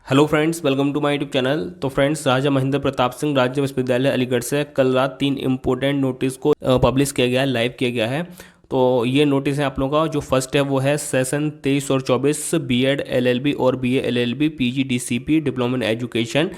Hello friends, welcome to my YouTube channel. तो friends, Raja Mahendra Pratap Singh राज्य विश्वविद्यालय अलीगढ़ से कल रात 3 इम्पोर्टेंट नोटिस को पब्लिश किया गया है, लाइव किया गया है। तो ये नोटिस है आप लोगों का। जो फर्स्ट है वो है सेशन 23 और 24 बीएड एलएलबी और BA LLB PG DCP diploma in education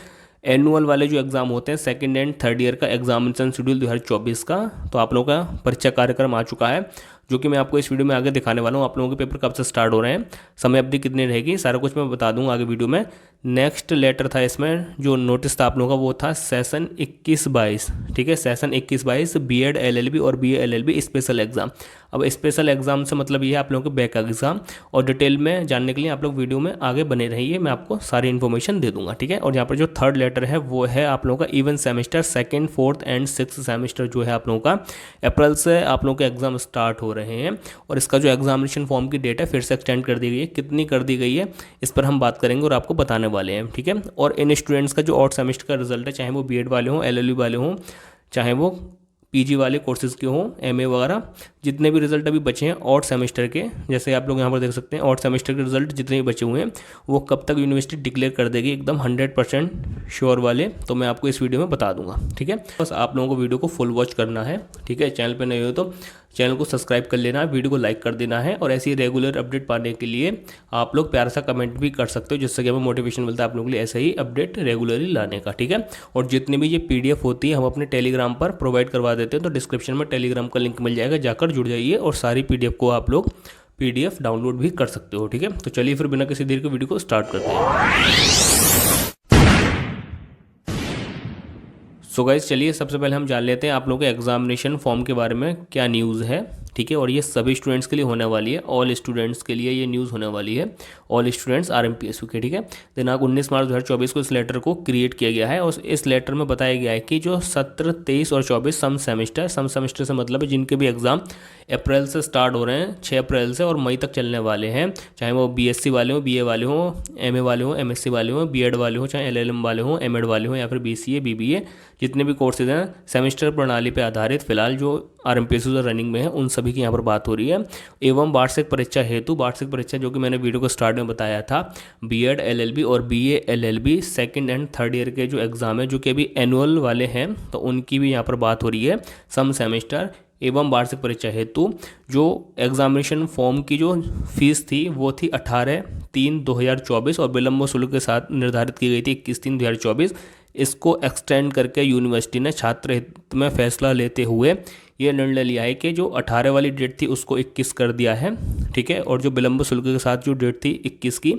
annual वाले जो एग्ज़ाम होते हैं सेकंड एंड थर्ड ईयर का एग्जामिनेशन शेड्यूल 2024 का। तो आप लोगों का परीक्षा कार्यक्रम आ चुका है, जो कि मैं आपको इस वीडियो में आगे दिखाने वाला हूँ। आप लोगों के पेपर कब से स्टार्ट हो रहे हैं, समय अवधि कितनी रहेगी, सारा कुछ मैं बता दूंगा आगे वीडियो में। नेक्स्ट लेटर था इसमें, जो नोटिस था आप लोगों का वो था सेशन 21-22। ठीक है, सेशन 21-22 बीएड एलएलबी और बीए एलएलबी स्पेशल एग्जाम। अब स्पेशल एग्जाम से मतलब ये है आप लोगों के बैक एग्जाम। और डिटेल में जानने के लिए आप लोग वीडियो में आगे बने रहिए, मैं आपको सारी इन्फॉर्मेशन दे दूंगा। ठीक है, और यहाँ पर जो थर्ड लेटर है वो है आप लोगों का even semester second fourth and six semester जो है आप लोगों का अप्रैल से आप लोगों के एग्जाम स्टार्ट हो रहे हैं। और इसका जो एग्जामिनेशन फॉर्म की डेट है फिर से एक्सटेंड कर दी गई है। कितनी कर दी गई है इस पर हम बात करेंगे और आपको बताने वाले हैं। ठीक है, और इन स्टूडेंट्स का जो ऑड सेमेस्टर का रिजल्ट है, चाहे वो बीएड वाले हों, एलएलबी वाले हों, चाहे वो पीजी वाले कोर्सेज के हों, एमए वगैरह, जितने भी रिजल्ट अभी बचे हैं ऑड सेमेस्टर के, जैसे आप लोग यहाँ पर देख सकते हैं, ऑड सेमेस्टर के रिजल्ट जितने भी बचे हुए हैं वो कब तक यूनिवर्सिटी डिक्लेयर कर देगी एकदम 100% श्योर वाले, तो मैं आपको इस वीडियो में बता दूंगा। ठीक है, बस आप लोगों को वीडियो को फुल वॉच करना है। ठीक है, चैनल पर नए हो तो चैनल को सब्सक्राइब कर लेना है, वीडियो को लाइक कर देना है, और ऐसी रेगुलर अपडेट पाने के लिए आप लोग प्यारा सा कमेंट भी कर सकते हो, जिससे कि हमें मोटिवेशन मिलता है आप लोगों के लिए ऐसे ही अपडेट रेगुलरली लाने का। ठीक है, और जितनी भी ये पीडीएफ होती है हम अपने टेलीग्राम पर प्रोवाइड करवा देते हैं, तो डिस्क्रिप्शन में टेलीग्राम का लिंक मिल जाएगा, जाकर जुड़ जाइए और सारी पीडीएफ को आप लोग पीडीएफ डाउनलोड भी कर सकते हो। ठीक है, तो चलिए फिर बिना किसी देर के वीडियो को स्टार्ट करते हैं। सो गाइस, चलिए सबसे पहले हम जान लेते हैं आप लोगों के एग्जामिनेशन फॉर्म के बारे में क्या न्यूज़ है। ठीक है, और ये सभी स्टूडेंट्स के लिए होने वाली है, ऑल स्टूडेंट्स के लिए ये न्यूज़ होने वाली है, ऑल स्टूडेंट्स आरएमपीएसयू के। ठीक है, दिनांक 19 मार्च 2024 को इस लेटर को क्रिएट किया गया है, और इस लेटर में बताया गया है कि जो सत्र 23 और 24 सम सेमेस्टर से मतलब है जिनके भी एग्जाम अप्रैल से स्टार्ट हो रहे हैं, 6 अप्रैल से और मई तक चलने वाले हैं, चाहे वो बीएससी वाले हों, बीए वाले हों, एमए वाले हों, एमएससी वाले हों, बीएड वाले हों, चाहे एलएलएम वाले हों, एमएड वाले हों, या फिर बीसीए बीबीए, जितने भी कोर्सेज हैं सेमेस्टर प्रणाली पर आधारित फिलहाल जो आरएमपीएसयू रनिंग में है उन सभी की यहाँ पर बात हो रही है। एवं वार्षिक परीक्षा हेतु, वार्षिक परीक्षा जो कि मैंने वीडियो को स्टार्ट में बताया था, बीएड एलएलबी और BA LLB second and third year के जो एग्ज़ाम है जो कि अभी एनुअल वाले हैं, तो उनकी भी यहाँ पर बात हो रही है। सम सेमेस्टर एवं वार्षिक परीक्षा हेतु जो एग्जामिनेशन फॉर्म की जो फीस थी वो थी 18/3/2024 और विलंब शुल्क के साथ निर्धारित की गई थी 21/3/2024। इसको एक्सटेंड करके यूनिवर्सिटी ने छात्र हित में फैसला लेते हुए ये निर्णय लिया है कि जो 18 वाली डेट थी उसको 21 कर दिया है। ठीक है, और जो विलंब शुल्क के साथ जो डेट थी 21 की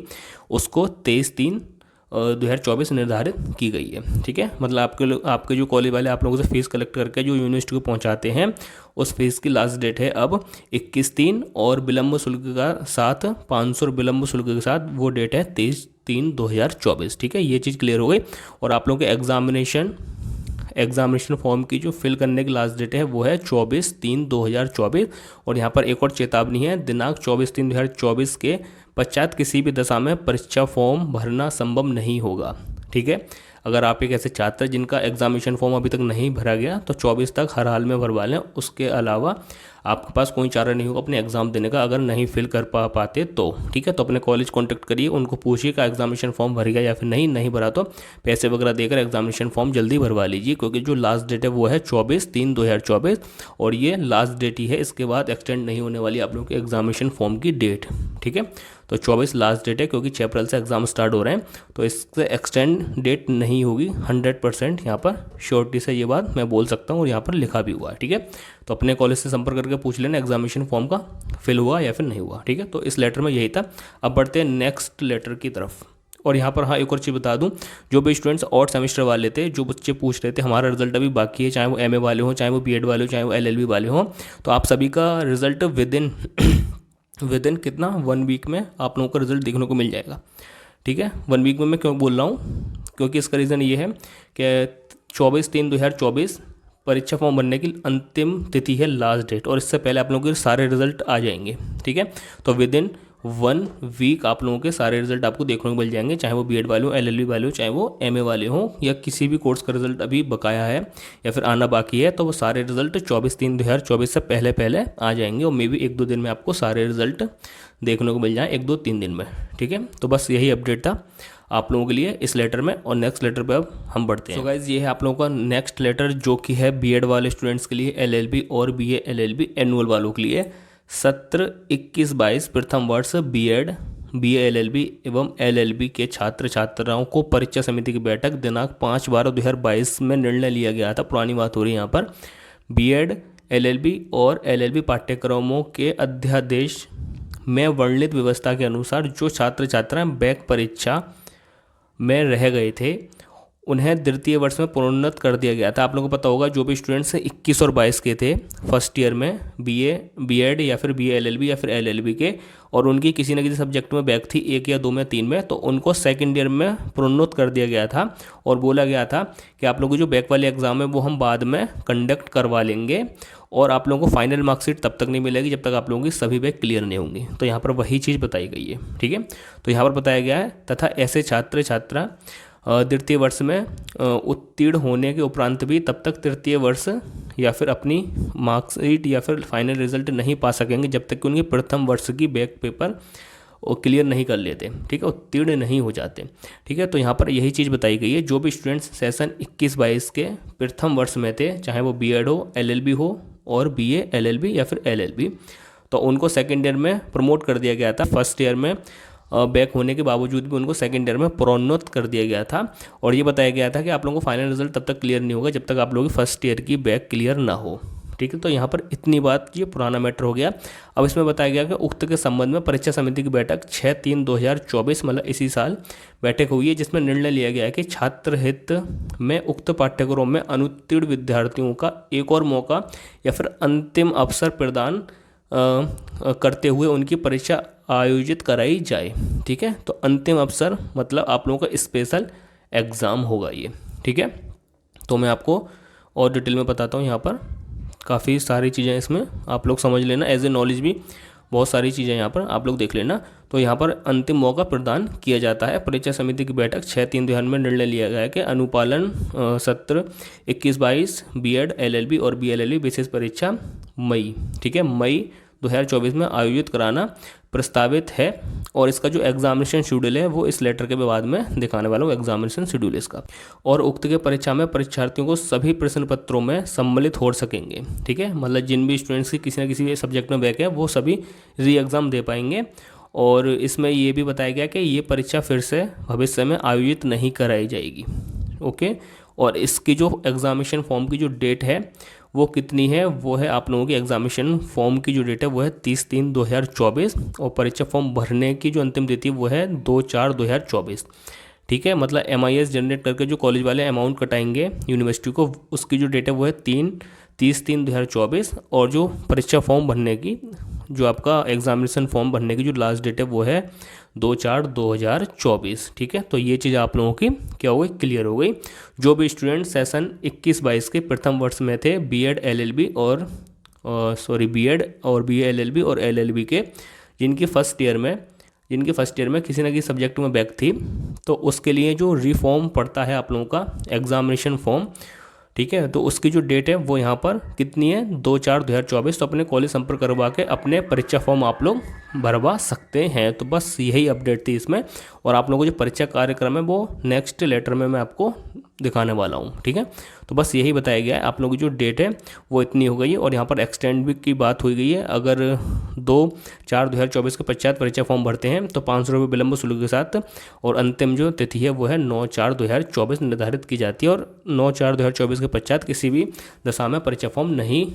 उसको 23/3/2024 निर्धारित की गई है। ठीक है, मतलब आपके जो कॉलेज वाले आप लोगों से फीस कलेक्ट करके जो यूनिवर्सिटी को पहुंचाते हैं उस फीस की लास्ट डेट है अब 21/3, और विलंब शुल्क का साथ 500 विलंब शुल्क के साथ वो डेट है 23/3/2024। ठीक है, ये चीज़ क्लियर हो गई। और आप लोगों के एग्जामिनेशन फॉर्म की जो फिल करने की लास्ट डेट है वो है 24/3/2024। और यहाँ पर एक और चेतावनी है, दिनांक 24/3/2024 के पश्चात किसी भी दशा में परीक्षा फॉर्म भरना संभव नहीं होगा। ठीक है, अगर आप एक ऐसे छात्र जिनका एग्जामिनेशन फॉर्म अभी तक नहीं भरा गया तो 24 तक हर हाल में भरवा लें, उसके अलावा आपके पास कोई चारा नहीं होगा अपने एग्ज़ाम देने का, अगर नहीं फिल कर पाते तो। ठीक है, तो अपने कॉलेज कॉन्टेक्ट करिए, उनको पूछिए का एग्जामिनेशन फॉर्म भर गया या फिर नहीं भरा तो पैसे वगैरह देकर एग्जामिनेशन फॉर्म जल्दी भरवा लीजिए, क्योंकि जो लास्ट डेट है वो है 24/3/2024 और ये लास्ट डेट ही है, इसके बाद एक्सटेंड नहीं होने वाली आप लोगों के एग्जामिनेशन फॉर्म की डेट। ठीक है, तो 24 लास्ट डेट है, क्योंकि 6 अप्रैल से एग्जाम स्टार्ट हो रहे हैं, तो इससे एक्सटेंड डेट नहीं होगी। 100% यहाँ पर श्योरिटी से ये बात मैं बोल सकता हूँ और यहाँ पर लिखा भी हुआ है। ठीक है, तो अपने कॉलेज से संपर्क करके पूछ लेना एग्जामिनेशन फॉर्म का फिल हुआ या फिर नहीं हुआ। ठीक है, तो इस लेटर में यही था। अब बढ़ते हैं नेक्स्ट लेटर की तरफ। और यहाँ पर हाँ एक और चीज़ बता दूँ, जो भी स्टूडेंट्स ऑड सेमेस्टर वाले थे, जो बच्चे पूछ रहे थे हमारा रिजल्ट अभी बाकी है, चाहे वो एमए वाले हों, चाहे वो बीएड वाले हों, चाहे वो एलएलबी वाले हों, तो आप सभी का रिजल्ट विद इन कितना 1 वीक में आप लोगों का रिजल्ट देखने को मिल जाएगा। ठीक है, 1 वीक में मैं क्यों बोल रहा हूँ, क्योंकि इसका रीज़न ये है कि 24/3/2024 परीक्षा फॉर्म भरने की अंतिम तिथि है, लास्ट डेट, और इससे पहले आप लोगों के सारे रिजल्ट आ जाएंगे। ठीक है, तो विद इन 1 वीक आप लोगों के सारे रिजल्ट आपको देखने को मिल जाएंगे, चाहे वो बीएड वाले हो, एलएलबी वाले हो, चाहे वो एमए वाले हो, या किसी भी कोर्स का रिजल्ट अभी बकाया है या फिर आना बाकी है, तो वो सारे रिजल्ट 24/3/2024 से पहले आ जाएंगे, और मे बी 1-2 दिन में आपको सारे रिजल्ट देखने को मिल जाए, 1-2-3 दिन में। ठीक है, तो बस यही अपडेट था। आप लोगों के लिए इस लेटर में। और नेक्स्ट लेटर पे अब हम बढ़ते हैं। सो गाइज ये है आप लोगों का नेक्स्ट लेटर, जो कि है बीएड वाले स्टूडेंट्स के लिए, एलएलबी और बीए एलएलबी एनुअल वालों के लिए। सत्र 21-22 प्रथम वर्ष बीएड बीए एलएलबी एवं एलएलबी के छात्र छात्राओं को परीक्षा समिति की बैठक दिनांक 5/12/2022 में निर्णय लिया गया था। पुरानी बात हो रही है यहाँ पर। बीएड एलएलबी और एलएलबी पाठ्यक्रमों के अध्यादेश में वर्णित व्यवस्था के अनुसार जो छात्र छात्राएं बैक परीक्षा में रह गए थे उन्हें द्वितीय वर्ष में प्रोन्नत कर दिया गया था। आप लोगों को पता होगा जो भी स्टूडेंट्स 21 और 22 के थे फर्स्ट ईयर में बीए बीएड या फिर बीए एलएलबी या फिर एलएलबी के, और उनकी किसी न किसी सब्जेक्ट में बैक थी 1 या 2 में 3 में, तो उनको सेकंड ईयर में प्रोन्नत कर दिया गया था और बोला गया था कि आप लोगों को जो बैक वाले एग्जाम है वो हम बाद में कंडक्ट करवा लेंगे और आप लोगों को फाइनल मार्कशीट तब तक नहीं मिलेगी जब तक आप लोगों की सभी बैक क्लियर नहीं होंगी। तो यहाँ पर वही चीज़ बताई गई है। ठीक है, तो यहाँ पर बताया गया है तथा ऐसे छात्र छात्रा द्वितीय वर्ष में उत्तीर्ण होने के उपरांत भी तब तक तृतीय वर्ष या फिर अपनी मार्कशीट या फिर फाइनल रिजल्ट नहीं पा सकेंगे जब तक कि उनके प्रथम वर्ष की बैक पेपर वो क्लियर नहीं कर लेते। ठीक है, उत्तीर्ण नहीं हो जाते। ठीक है, तो यहाँ पर यही चीज़ बताई गई है। जो भी स्टूडेंट्स सेशन 21-22 के प्रथम वर्ष में थे, चाहे वो बीएड हो, एलएलबी हो और बीए एलएलबी या फिर एलएलबी, तो उनको सेकेंड ईयर में प्रमोट कर दिया गया था। फर्स्ट ईयर में बैक होने के बावजूद भी उनको सेकंड ईयर में प्रोन्नत कर दिया गया था और ये बताया गया था कि आप लोगों को फाइनल रिजल्ट तब तक क्लियर नहीं होगा जब तक आप लोगों की फर्स्ट ईयर की बैक क्लियर ना हो। ठीक है, तो यहाँ पर इतनी बात, ये पुराना मैटर हो गया। अब इसमें बताया गया कि उक्त के संबंध में परीक्षा समिति की बैठक 6/3/2024 मतलब इसी साल बैठक हुई है, जिसमें निर्णय लिया गया है कि छात्र हित में उक्त पाठ्यक्रम में अनुत्तीर्ण विद्यार्थियों का एक और मौका या फिर अंतिम अवसर प्रदान करते हुए उनकी परीक्षा आयोजित कराई जाए। ठीक है, तो अंतिम अवसर मतलब आप लोगों का स्पेशल एग्ज़ाम होगा ये। ठीक है, तो मैं आपको और डिटेल में बताता हूँ। यहाँ पर काफ़ी सारी चीज़ें इसमें आप लोग समझ लेना, एज ए नॉलेज भी बहुत सारी चीज़ें यहाँ पर आप लोग देख लेना। तो यहाँ पर अंतिम मौका प्रदान किया जाता है। परीक्षा समिति की बैठक 6/3/2024 में निर्णय लिया गया है कि अनुपालन सत्र 21-22 बीएड एलएलबी और बीएलएलबी विशेष परीक्षा मई, ठीक है, मई 2024 में आयोजित कराना प्रस्तावित है और इसका जो एग्जामिनेशन शेड्यूल है वो इस लेटर के बाद में दिखाने वाला हूँ, एग्जामिनेशन शेड्यूल इसका। और उक्त के परीक्षा में परीक्षार्थियों को सभी प्रश्न पत्रों में सम्मिलित हो सकेंगे। ठीक है, मतलब जिन भी स्टूडेंट्स की किसी न किसी सब्जेक्ट में बैक है वो सभी री एग्ज़ाम दे पाएंगे। और इसमें ये भी बताया गया कि ये परीक्षा फिर से भविष्य में आयोजित नहीं कराई जाएगी। ओके, और इसकी जो एग्जामिनेशन फॉर्म की जो डेट है वो कितनी है, वो है आप लोगों की एग्जामिनेशन फॉर्म की जो डेट है वो है 30/3/2024 और परीक्षा फॉर्म भरने की जो अंतिम तिथि वो है 2/4/2024। ठीक है, मतलब MIS जनरेट करके जो कॉलेज वाले अमाउंट कटाएंगे यूनिवर्सिटी को, उसकी जो डेट है वो है 30/3/2024 और जो परीक्षा फॉर्म भरने की जो आपका एग्जामिनेशन फॉर्म भरने की जो लास्ट डेट है वो है 2/4/2024। ठीक है, तो ये चीज़ आप लोगों की क्या हो गई, क्लियर हो गई। जो भी स्टूडेंट सेशन 21-22 के प्रथम वर्ष में थे बीएड एलएलबी और बीएड और बीए एलएलबी और एलएलबी के, जिनकी फर्स्ट ईयर में किसी न किसी सब्जेक्ट में बैक थी, तो उसके लिए जो रिफॉर्म पड़ता है आप लोगों का एग्जामिनेशन फॉर्म, ठीक है, तो उसकी जो डेट है वो यहाँ पर कितनी है 2/4/2024। तो अपने कॉलेज संपर्क करवा के अपने परीक्षा फॉर्म आप लोग भरवा सकते हैं। तो बस यही अपडेट थी इसमें, और आप लोगों को जो परीक्षा कार्यक्रम है वो नेक्स्ट लेटर में मैं आपको दिखाने वाला हूँ। ठीक है, तो बस यही बताया गया है। आप लोगों की जो डेट है वो इतनी हो गई है और यहाँ पर एक्सटेंड भी की बात हुई गई है। अगर 2/4/2024 के पश्चात परीक्षा फॉर्म भरते हैं तो 500 रुपये विलंब शुल्क के साथ, और अंतिम जो तिथि है वो है 9/4/2024 निर्धारित की जाती है। और 9/4/2024 के पश्चात किसी भी दशा में परीक्षा फॉर्म नहीं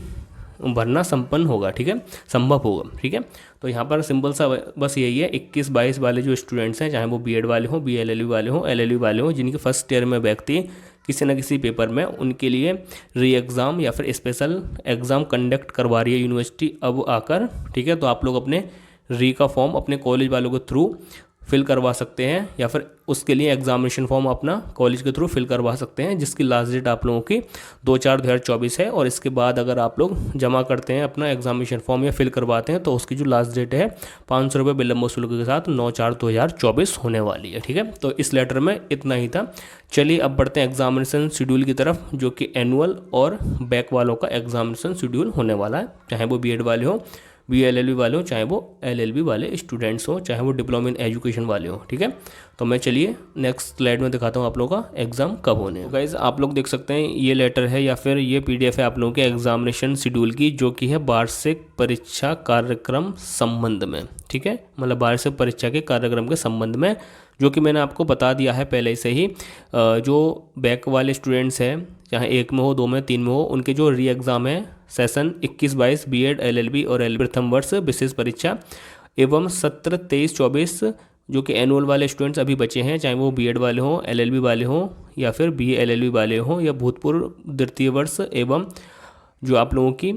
भरना संपन्न होगा। ठीक है, संभव होगा। ठीक है, तो यहाँ पर सिंपल सा बस यही है। 21-22 वाले जो स्टूडेंट्स हैं, चाहे वो बीएड वाले हों, बीएलएलबी वाले हों, एलएलबी वाले हों, जिनकी फर्स्ट ईयर में बैक थी किसी न किसी पेपर में, उनके लिए री एग्ज़ाम या फिर स्पेशल एग्ज़ाम कंडक्ट करवा रही है यूनिवर्सिटी अब आकर। ठीक है, तो आप लोग अपने री का फॉर्म अपने कॉलेज वालों के थ्रू फिल करवा सकते हैं, या फिर उसके लिए एग्जामिनेशन फॉर्म अपना कॉलेज के थ्रू फिल करवा सकते हैं, जिसकी लास्ट डेट आप लोगों की 2/4/2024 है। और इसके बाद अगर आप लोग जमा करते हैं अपना एग्जामिनेशन फॉर्म या फिल करवाते हैं तो उसकी जो लास्ट डेट है 500 रुपये विलंब शुल्क के साथ 9/4/2024 होने वाली है। ठीक है, तो इस लेटर में इतना ही था। चलिए अब बढ़ते हैं एग्जामिनेशन शेड्यूल की तरफ, जो कि एनुअल और बैक वालों का एग्जामिनेशन शेड्यूल होने वाला है, चाहे वो बीएड वाले हो, BA LLB वाले हो, चाहे वो LLB वाले स्टूडेंट्स हो, चाहे वो डिप्लोमा इन एजुकेशन वाले हो। ठीक है, तो मैं चलिए नेक्स्ट स्लाइड में दिखाता हूँ आप लोगों का एग्ज़ाम कब होने हैं। गाइज आप लोग देख सकते हैं ये लेटर है या फिर ये PDF है आप लोगों के एग्जामिनेशन शेड्यूल की, जो कि है वार्षिक परीक्षा कार्यक्रम संबंध में। ठीक है, मतलब वार्षिक परीक्षा के कार्यक्रम के संबंध में, जो कि मैंने आपको बता दिया है पहले से ही। जो बैक वाले स्टूडेंट्स हैं, चाहे 1 में हो, 2 में, 3 में हो, उनके जो री एग्ज़ाम है सेशन 21-22 B.Ed LLB और LLB प्रथम वर्ष विशेष परीक्षा एवं सत्र 23-24 जो कि एनुअल वाले स्टूडेंट्स अभी बचे हैं, चाहे वो B.Ed वाले हों, LLB वाले हों या फिर BA LLB वाले हों, या भूतपूर्व द्वितीय वर्ष एवं जो आप लोगों की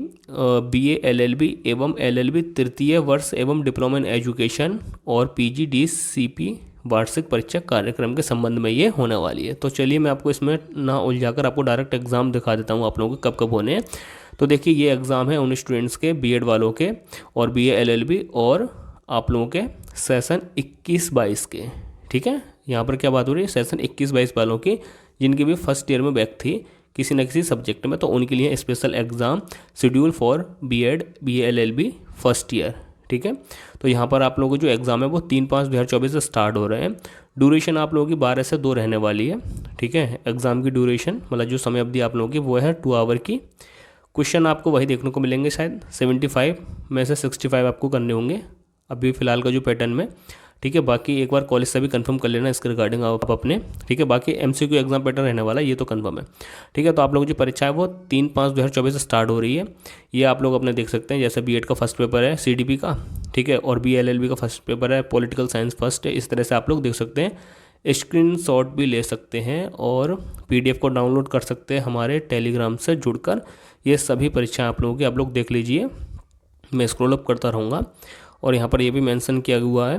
BA LLB एवं LLB तृतीय वर्ष एवं डिप्लोमा इन एजुकेशन और PGDCP वार्षिक परीक्षा कार्यक्रम के संबंध में ये होने वाली है। तो चलिए मैं आपको इसमें ना उलझाकर आपको डायरेक्ट एग्ज़ाम दिखा देता हूँ आप लोगों के कब कब होने हैं। तो देखिए ये एग्ज़ाम है उन स्टूडेंट्स के B.Ed वालों के और BA LLB और आप लोगों के सेशन 21-22 के। ठीक है, यहाँ पर क्या बात हो रही है, सेशन 21-22 वालों की, जिनकी भी फर्स्ट ईयर में बैक थी किसी न किसी सब्जेक्ट में, तो उनके लिए special exam schedule for B.Ed BA LLB first year. ठीक है, तो यहाँ पर आप लोगों को जो एग्ज़ाम है वो 3/5/2024 से स्टार्ट हो रहे हैं। ड्यूरेशन आप लोगों की 12 से 2 रहने वाली है। ठीक है, एग्ज़ाम की ड्यूरेशन मतलब जो समय अवधि आप लोगों की वो है 2 आवर की। क्वेश्चन आपको वही देखने को मिलेंगे, शायद 75 में से 65 आपको करने होंगे अभी फ़िलहाल का जो पैटर्न में। ठीक है, बाकी एक बार कॉलेज से भी कंफर्म कर लेना इसके रिगार्डिंग आप अपने। ठीक है, बाकी MCQ एग्जाम पैटर्न रहने वाला है, ये तो कंफर्म है। ठीक है, तो आप लोगों की जो परीक्षा है वो 3/5/2024 से स्टार्ट हो रही है। ये आप लोग अपने देख सकते हैं, जैसे B.Ed का फर्स्ट पेपर है CDP का, ठीक है, और BA LLB का फर्स्ट पेपर है पॉलिटिकल साइंस फर्स्ट है। इस तरह से आप लोग देख सकते हैं, स्क्रीनशॉट भी ले सकते हैं और PDF को डाउनलोड कर सकते हैं हमारे टेलीग्राम से जुड़कर। ये सभी परीक्षाएँ आप लोगों की आप लोग देख लीजिए, मैं स्क्रॉल अप करता रहूँगा। और यहाँ पर ये भी मेंशन किया हुआ है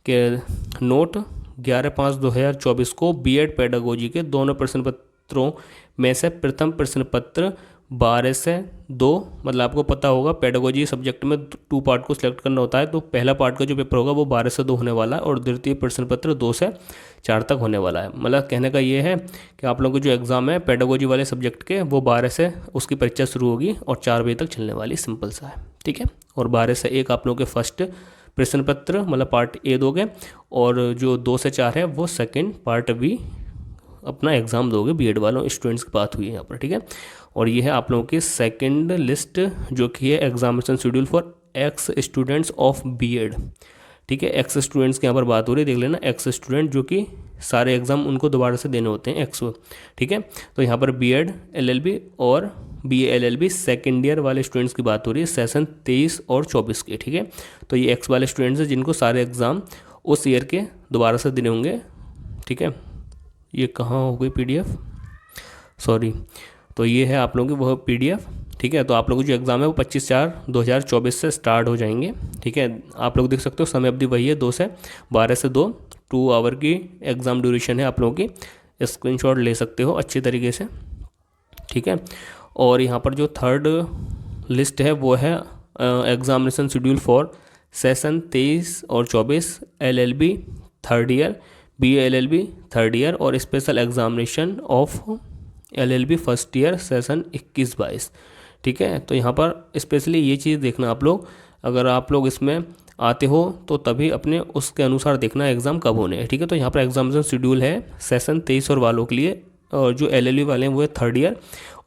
कि नोट 11/5/2024 को B.Ed पेडागोजी के दोनों प्रश्न पत्रों में से प्रथम प्रश्न पत्र 12 से 2, मतलब आपको पता होगा पेडागोजी सब्जेक्ट में 2 पार्ट को सिलेक्ट करना होता है, तो पहला पार्ट का जो पेपर होगा वो 12 से 2 होने वाला है और द्वितीय प्रश्न पत्र 2 से 4 तक होने वाला है। मतलब कहने का ये है कि आप लोगों को जो एग्ज़ाम है पेडागोजी वाले सब्जेक्ट के वो 12 से उसकी परीक्षा शुरू होगी और 4 बजे तक चलने वाली, सिंपल सा है। ठीक है, और 12 से 1 आप लोगों के फर्स्ट प्रश्न पत्र मतलब पार्ट A दोगे, और जो 2 से 4 है वो सेकेंड पार्ट B अपना एग्ज़ाम दोगे B.Ed वालों स्टूडेंट्स की बात हुई है यहाँ पर। ठीक है, और ये है आप लोगों की सेकंड लिस्ट जो कि है examination schedule for x students of B.Ed। ठीक है, एक्स स्टूडेंट्स की यहाँ पर बात हो रही है, देख लेना, एक्स स्टूडेंट जो कि सारे एग्ज़ाम उनको दोबारा से देने होते हैं एक्स। ठीक है, तो यहाँ पर B.Ed LLB और BA LLB सेकेंड ईयर वाले स्टूडेंट्स की बात हो रही है सेशन 23 और 24 के। ठीक है, तो ये एक्स वाले स्टूडेंट्स हैं जिनको सारे एग्ज़ाम उस ईयर के दोबारा से देने होंगे। ठीक है, ये कहाँ हो गई PDF, सॉरी, तो ये है आप लोगों की वह PDF। ठीक है, तो आप लोगों को जो एग्ज़ाम है वो 25/4/2024 से स्टार्ट हो जाएंगे। ठीक है, आप लोग देख सकते हो समय अवधि वही है 2 से 12 से 2 आवर की एग्ज़ाम ड्यूरेशन है आप लोगों की, स्क्रीनशॉट ले सकते हो अच्छी तरीके से। ठीक है, और यहाँ पर जो थर्ड लिस्ट है वो है एग्जामिनेशन शेड्यूल फॉर सेशन 23 और 24 LLB third year, BA LLB third year और special examination of LLB first year session 21-22। ठीक है, तो यहाँ पर स्पेशली ये चीज़ देखना आप लोग, अगर आप लोग इसमें आते हो तो तभी अपने उसके अनुसार देखना एग्ज़ाम कब होने हैं। ठीक है, तो यहाँ पर एग्जामिनेशन शेड्यूल है सेशन 23 और वालों के लिए, और जो LLB वाले हैं वो है थर्ड ईयर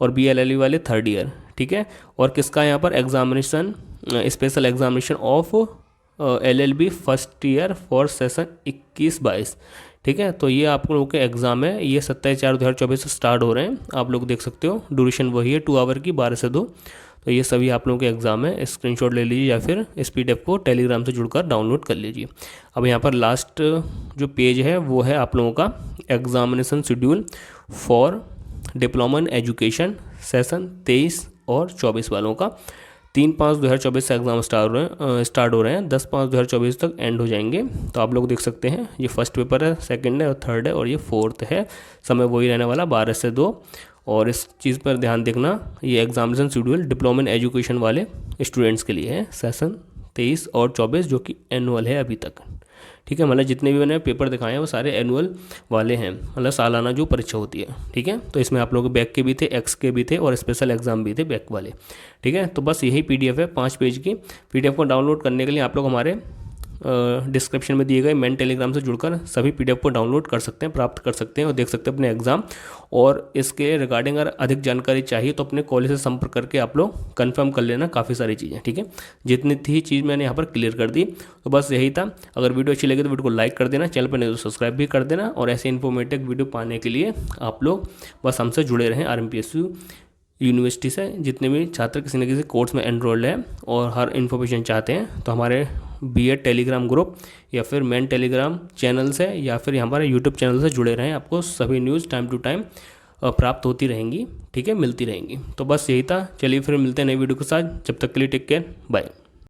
और BA LLB वाले थर्ड ईयर। ठीक है, और किसका यहाँ पर examination special examination of LLB first year for session 21-22। ठीक है, तो ये आप लोगों के एग्ज़ाम है, ये 27/4/2024 से स्टार्ट हो रहे हैं, आप लोग देख सकते हो, ड्यूरेशन वही है 2 आवर की 12 से 2। तो ये सभी आप लोगों के एग्ज़ाम है, स्क्रीनशॉट ले लीजिए या फिर इस PDF को टेलीग्राम से जुड़कर डाउनलोड कर लीजिए। अब यहाँ पर लास्ट जो पेज है वो है आप लोगों का examination schedule for diploma in education session 23 और 24 वालों का। 3/5/2024 से एग्ज़ाम स्टार्ट हो रहे हैं, 10/5/2024 तक एंड हो जाएंगे। तो आप लोग देख सकते हैं ये फर्स्ट पेपर है, सेकंड है और थर्ड है और ये फोर्थ है। समय वही रहने वाला 12 से 2। और इस चीज़ पर ध्यान देखना, ये examination schedule diploma in education वाले स्टूडेंट्स के लिए है सेशन 23 और 24 जो कि एनुअल है अभी तक। ठीक है, मतलब जितने भी मैंने पेपर दिखाए हैं वो सारे एनुअल वाले हैं, मतलब सालाना जो परीक्षा होती है। ठीक है, तो इसमें आप लोगों के बैक के भी थे, एक्स के भी थे और स्पेशल एग्जाम भी थे बैक वाले। ठीक है, तो बस यही PDF है 5 पेज की। PDF को डाउनलोड करने के लिए आप लोग हमारे डिस्क्रिप्शन में दिए गए मेन टेलीग्राम से जुड़कर सभी PDF को डाउनलोड कर सकते हैं, प्राप्त कर सकते हैं और देख सकते हैं अपने एग्ज़ाम। और इसके रिगार्डिंग अगर अधिक जानकारी चाहिए तो अपने कॉलेज से संपर्क करके आप लोग कंफर्म कर लेना काफ़ी सारी चीज़ें। ठीक है, जितनी थी चीज़ मैंने यहाँ पर क्लियर कर दी। तो बस यही था। अगर वीडियो अच्छी लगी तो वीडियो को लाइक कर देना, चैनल पर नहीं तो सब्सक्राइब भी कर देना। और ऐसे इन्फॉर्मेटिव वीडियो पाने के लिए आप लोग बस हमसे जुड़े रहें। RMPSU यूनिवर्सिटी से जितने भी छात्र किसी न किसी कोर्स में एनरोल्ड है और हर इन्फॉर्मेशन चाहते हैं तो हमारे BEd टेलीग्राम ग्रुप या फिर मेन टेलीग्राम चैनल से या फिर हमारे यूट्यूब चैनल से जुड़े रहें। आपको सभी न्यूज़ टाइम टू टाइम प्राप्त होती रहेंगी। ठीक है, मिलती रहेंगी। तो बस यही था। चलिए फिर मिलते हैं नई वीडियो के साथ। जब तक के लिए टेक केयर, बाय।